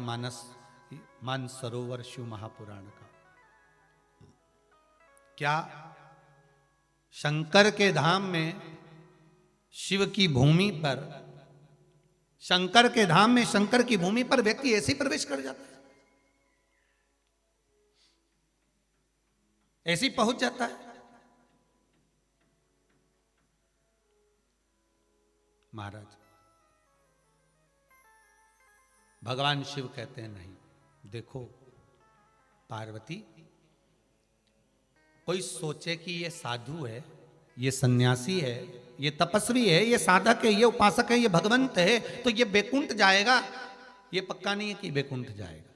मानस मानसरोवर शिव महापुराण का। क्या शंकर के धाम में, शिव की भूमि पर, शंकर के धाम में शंकर की भूमि पर व्यक्ति ऐसे ही प्रवेश कर जाता है, ऐसे ही पहुंच जाता है? महाराज, भगवान शिव कहते हैं नहीं। देखो पार्वती, कोई सोचे कि ये साधु है, ये सन्यासी है, ये तपस्वी है, ये साधक है, ये उपासक है, ये भगवंत है, तो ये बैकुंठ जाएगा, ये पक्का नहीं है कि बैकुंठ जाएगा।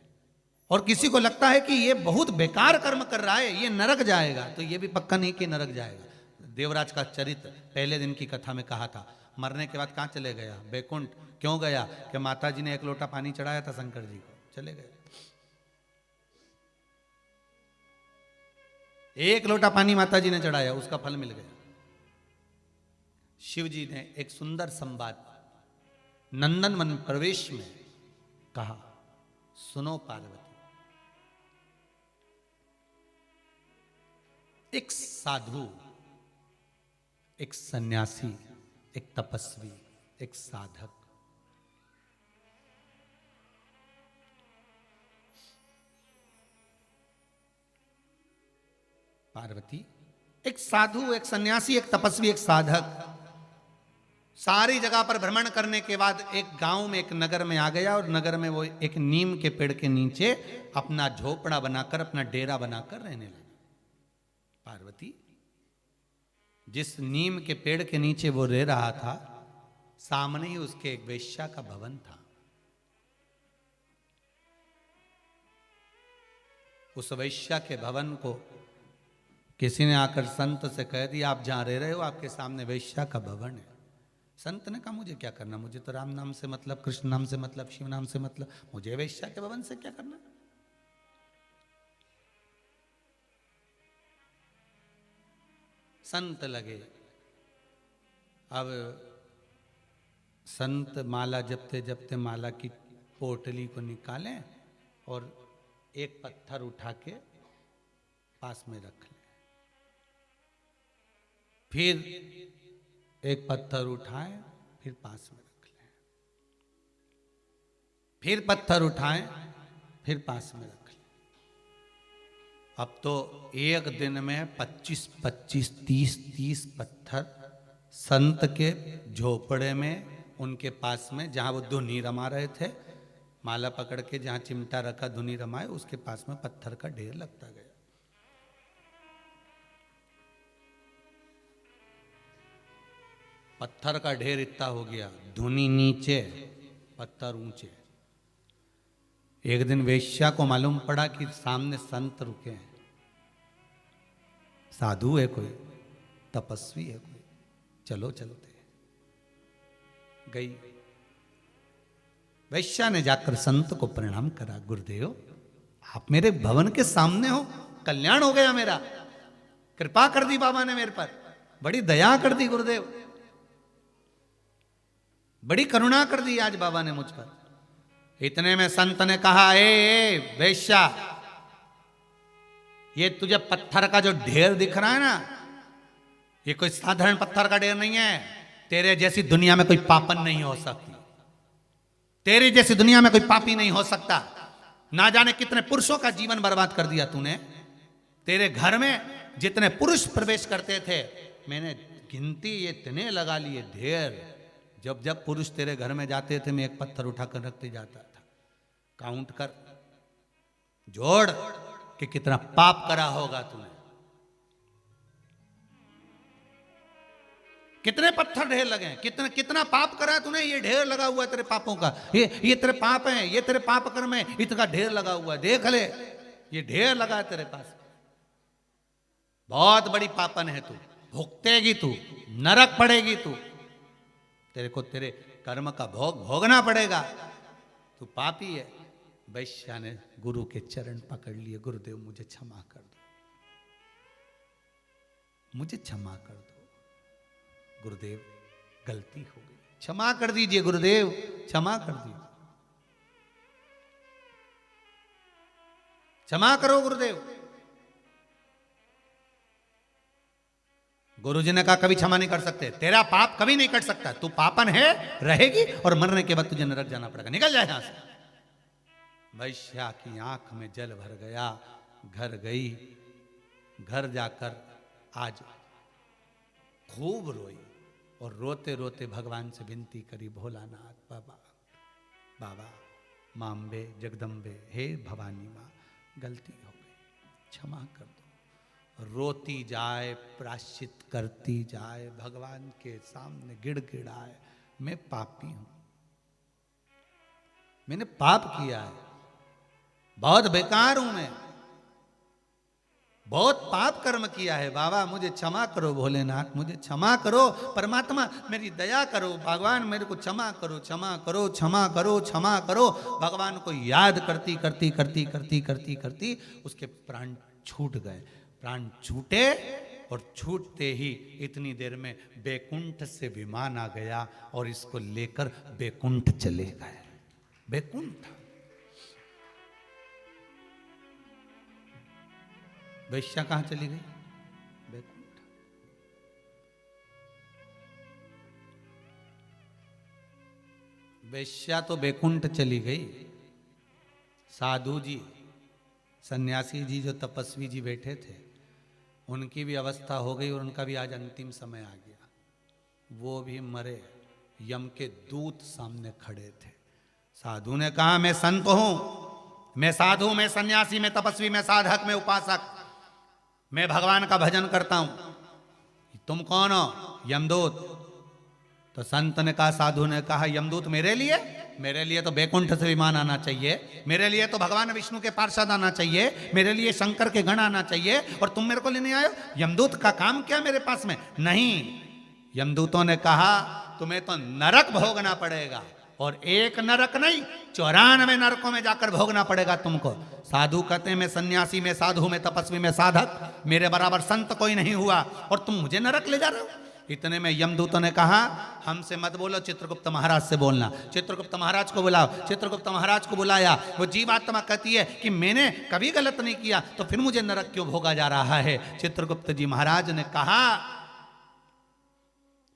और किसी को लगता है कि ये बहुत बेकार कर्म कर रहा है, ये नरक जाएगा, तो ये भी पक्का नहीं कि नरक जाएगा। देवराज का चरित्र पहले दिन की कथा में कहा था, मरने के बाद कहां चले गया? बैकुंठ। क्यों गया? कि माता जी ने एक लोटा पानी चढ़ाया था शंकर जी को, चले गए। एक लोटा पानी माता जी ने चढ़ाया, उसका फल मिल गया। शिव जी ने एक सुंदर संवाद नंदन वन प्रवेश में कहा, सुनो पार्वती, एक साधु, एक सन्यासी, एक तपस्वी, एक साधक, पार्वती, एक साधु, एक सन्यासी, एक तपस्वी, एक साधक सारी जगह पर भ्रमण करने के बाद एक गांव में, एक नगर में आ गया, और नगर में वो एक नीम के पेड़ के नीचे अपना झोपड़ा बनाकर, अपना डेरा बनाकर रहने लगा। पार्वती, जिस नीम के पेड़ के नीचे वो रह रहा था, सामने ही उसके एक वेश्या का भवन था। उस वेश्या के भवन को किसी ने आकर संत से कह दिया, आप जहां रह रहे हो आपके सामने वेश्या का भवन है। संत ने कहा, मुझे क्या करना, मुझे तो राम नाम से मतलब, कृष्ण नाम से मतलब, शिव नाम से मतलब, मुझे वेश्या के भवन से क्या करना। संत लगे। अब संत माला जपते जपते माला की पोटली को निकालें और एक पत्थर उठा के पास में रख लें, फिर एक पत्थर उठाएं, फिर पास में रख लें, फिर पत्थर उठाएं, फिर पास में रख लें। अब तो एक दिन में 25-25, 30-30 पत्थर संत के झोपड़े में, उनके पास में, जहां वो धुनी रमा रहे थे, माला पकड़ के जहां चिमटा रखा धुनी रमाए, उसके पास में पत्थर का ढेर लगता गया। पत्थर का ढेर इतना हो गया, धुनी नीचे, पत्थर ऊंचे। एक दिन वेश्या को मालूम पड़ा कि सामने संत रुके हैं, साधु है कोई, तपस्वी है कोई, चलो चलते। गई वैश्या ने जाकर संत को प्रणाम करा, गुरुदेव आप मेरे भवन के सामने हो, कल्याण हो गया मेरा, कृपा कर दी बाबा ने मेरे पर, बड़ी दया कर दी गुरुदेव, बड़ी करुणा कर दी आज बाबा ने मुझ पर। इतने में संत ने कहा, ए वैश्या, ये तुझे पत्थर का जो ढेर दिख रहा है ना, ये कोई साधारण पत्थर का ढेर नहीं है। तेरे जैसी दुनिया में कोई पापन नहीं हो सकती, तेरी जैसी दुनिया में कोई पापी नहीं हो सकता। ना जाने कितने पुरुषों का जीवन बर्बाद कर दिया तूने। तेरे घर में जितने पुरुष प्रवेश करते थे, मैंने गिनती ये इतने लगा लिए ढेर। जब जब पुरुष तेरे घर में जाते थे, मैं एक पत्थर उठाकर रखते जाता था। काउंट कर, जोड़ कि कितना पाप करा होगा तूने, कितने पत्थर ढेर लगे, कितना कितना पाप करा तूने। ये ढेर लगा हुआ है तेरे पापों का, ये तेरे पाप हैं, ये तेरे पाप कर्म है, इतना ढेर लगा हुआ है, देख ले, ये ढेर लगा है तेरे पास। बहुत बड़ी पापन है तू, भुगतेगी तू, नरक पड़ेगी तू, तेरे को तेरे कर्म का भोग भोगना पड़ेगा, तू पापी है। वैश्या ने गुरु के चरण पकड़ लिए, गुरुदेव मुझे क्षमा कर दो, मुझे क्षमा कर दो गुरुदेव, गलती हो गई, क्षमा कर दीजिए गुरुदेव, क्षमा कर दीजिए। क्षमा करो गुरुदेव। गुरुजी ने कहा कभी क्षमा नहीं कर सकते, तेरा पाप कभी नहीं कट सकता, तू पापन है, रहेगी और मरने के बाद तुझे नरक जाना पड़ेगा, निकल जाए यहां से। वैश्या की आंख में जल भर गया, घर गई, घर जाकर आज खूब रोई और रोते रोते भगवान से विनती करी, भोलानाथ बाबा, बाबा माम्बे जगदम्बे, हे भवानी माँ, गलती हो गई, क्षमा कर दो। रोती जाए, प्राश्चित करती जाए, भगवान के सामने गिड़गिड़ाए, मैं पापी हूं, मैंने पाप किया है, बहुत बेकार हूं मैं, बहुत पाप कर्म किया है, बाबा मुझे क्षमा करो, भोलेनाथ मुझे क्षमा करो, परमात्मा मेरी दया करो, भगवान मेरे को क्षमा करो, क्षमा करो, क्षमा करो, क्षमा करो। भगवान को याद करती करती करती करती करती करती उसके प्राण छूट गए। प्राण छूटे और छूटते ही इतनी देर में बैकुंठ से विमान आ गया और इसको लेकर बैकुंठ चले गए। बैकुंठ, वैश्या कहां चली गई? बैकुंठ। वैश्या तो बैकुंठ चली गई, साधु जी, सन्यासी जी, जो तपस्वी जी बैठे थे, उनकी भी अवस्था हो गई और उनका भी आज अंतिम समय आ गया, वो भी मरे। यम के दूत सामने खड़े थे। साधु ने कहा मैं संत हूं, मैं साधु, मैं सन्यासी, मैं तपस्वी, मैं साधक, मैं उपासक, मैं भगवान का भजन करता हूं, तुम कौन हो? यमदूत। तो संत ने कहा, साधु ने कहा, यमदूत मेरे लिए? मेरे लिए तो बैकुंठ से विमान आना चाहिए, मेरे लिए तो भगवान विष्णु के पार्षद आना चाहिए, मेरे लिए शंकर के गण आना चाहिए, और तुम मेरे को लेने आए हो? यमदूत का काम क्या मेरे पास में? नहीं, यमदूतों ने कहा तुम्हें तो नरक भोगना पड़ेगा, और एक नरक नहीं 94 नरकों में जाकर भोगना पड़ेगा तुमको। साधु कहते हैं मैं सन्यासी, मैं साधु, मैं तपस्वी, मैं साधक, मेरे बराबर संत कोई नहीं हुआ, और तुम मुझे नरक ले जा रहे हो। इतने में यमदूतों ने कहा हमसे मत बोलो, चित्रगुप्त महाराज से बोलना। चित्रगुप्त महाराज को बुलाओ। चित्रगुप्त महाराज को बुलाया। वो जीवात्मा कहती है कि मैंने कभी गलत नहीं किया, तो फिर मुझे नरक क्यों भोगा जा रहा है? चित्रगुप्त जी महाराज ने कहा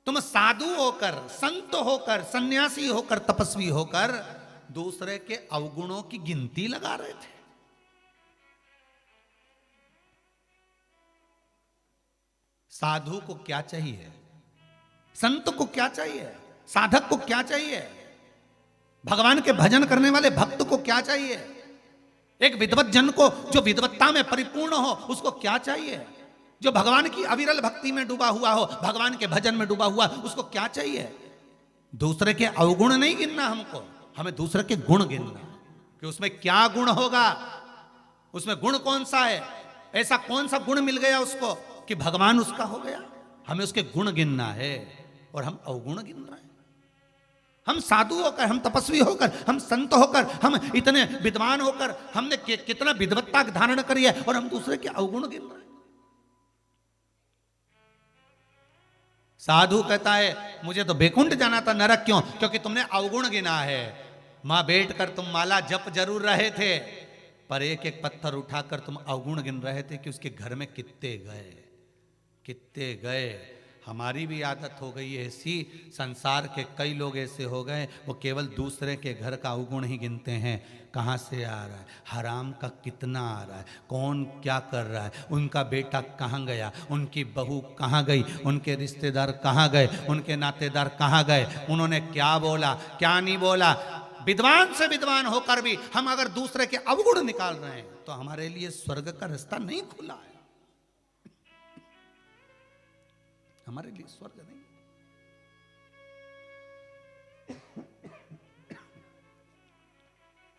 तुम साधु होकर, संत होकर, सन्यासी होकर, तपस्वी होकर दूसरे के अवगुणों की गिनती लगा रहे थे। साधु को क्या चाहिए? संत को क्या चाहिए? साधक को क्या चाहिए? भगवान के भजन करने वाले भक्त को क्या चाहिए? एक विद्वत जन को, जो विद्वत्ता में परिपूर्ण हो, उसको क्या चाहिए? जो भगवान की अविरल भक्ति में डूबा हुआ हो, भगवान के भजन में डूबा हुआ, उसको क्या चाहिए? दूसरे के अवगुण नहीं गिनना हमको, हमें दूसरे के गुण गिनना, कि उसमें क्या गुण होगा, उसमें गुण कौन सा है, ऐसा कौन सा गुण मिल गया उसको कि भगवान उसका हो गया। हमें उसके गुण गिनना है और हम अवगुण गिन रहे हैं। हम साधु होकर, हम तपस्वी होकर, हम संत होकर, हम इतने विद्वान होकर, हमने कितना विद्वत्ता धारण करी है, और हम दूसरे के अवगुण गिन रहे हैं। साधु कहता है मुझे तो बैकुंठ जाना था, नरक क्यों? क्योंकि तुमने अवगुण गिना है। मां बैठकर तुम माला जप जरूर रहे थे, पर एक एक पत्थर उठाकर तुम अवगुण गिन रहे थे कि उसके घर में कितने गए, कितने गए। हमारी भी आदत हो गई है ऐसी, संसार के कई लोग ऐसे हो गए, वो केवल दूसरे के घर का अवगुण ही गिनते हैं। कहाँ से आ रहा है, हराम का कितना आ रहा है, कौन क्या कर रहा है, उनका बेटा कहाँ गया, उनकी बहू कहाँ गई, उनके रिश्तेदार कहाँ गए, उनके नातेदार कहाँ गए, उन्होंने क्या बोला क्या नहीं बोला। विद्वान से विद्वान होकर भी हम अगर दूसरे के अवगुण निकाल रहे हैं तो हमारे लिए स्वर्ग का रास्ता नहीं खुला है, हमारे लिए स्वर्ग नहीं।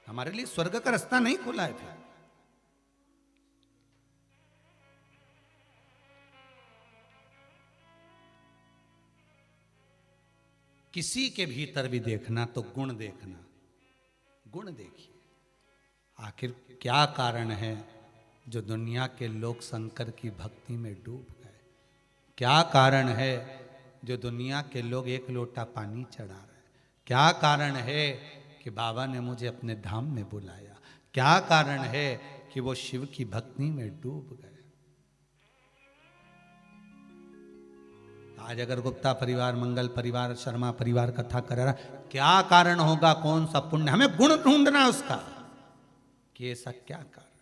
हमारे लिए स्वर्ग का रास्ता नहीं खुला है। फिर किसी के भीतर भी देखना तो गुण देखना, गुण देखिए। आखिर क्या कारण है जो दुनिया के लोग शंकर की भक्ति में डूब गए? क्या कारण है जो दुनिया के लोग एक लोटा पानी चढ़ा रहे हैं? क्या कारण है कि बाबा ने मुझे अपने धाम में बुलाया? क्या कारण है कि वो शिव की भक्ति में डूब गए। आज अगर गुप्ता परिवार, मंगल परिवार, शर्मा परिवार कथा कर रहा, क्या कारण होगा, कौन सा पुण्य, हमें गुण ढूंढना उसका कि ऐसा क्या कारण।